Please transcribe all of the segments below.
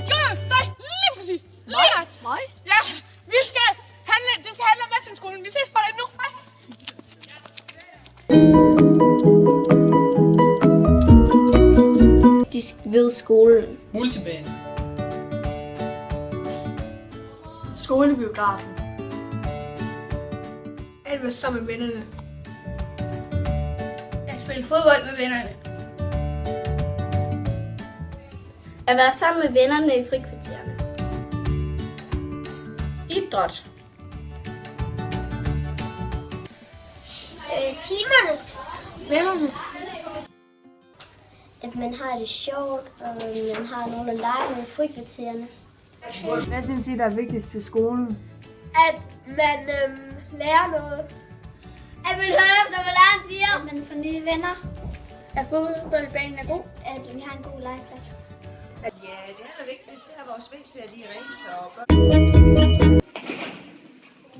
Jo, dig. Lige præcis. Lige dig. Mig? Ja, det skal handle om Matchingskolen. Vi ses bare nu. Hej. De ved skolen. Multibane. Skolebiografen. At være sammen med vennerne. At spille fodbold med vennerne. At være sammen med vennerne i frikvartererne. Idræt. Timerne. Vennerne. At man har det sjovt, og man har nogen at lege med i frikvartererne. Hvad synes I, der er vigtigst ved skolen? At man lærer noget. At man hører, hvad læreren siger. At man får nye venner. At fodboldbanen er god. At vi har en god legeplads. Ja, det allervigtigste er vores væsen, at de er rent, så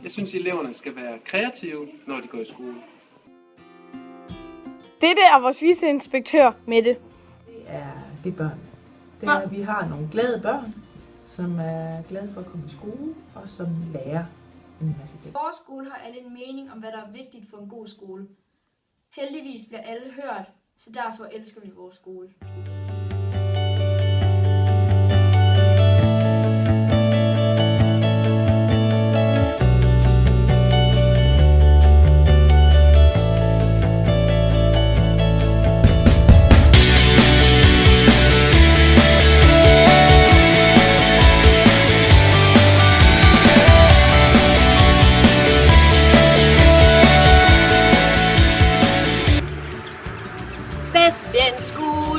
Jeg synes, eleverne skal være kreative, når de går i skole. Dette er vores viceinspektør, Mette. Det er børn. Det er, at vi har nogle glade børn, som er glade for at komme i skole, og som lærer en masse ting. Vores skole har alle en mening om, hvad der er vigtigt for en god skole. Heldigvis bliver alle hørt, så derfor elsker vi vores skole. bedst ved en skole.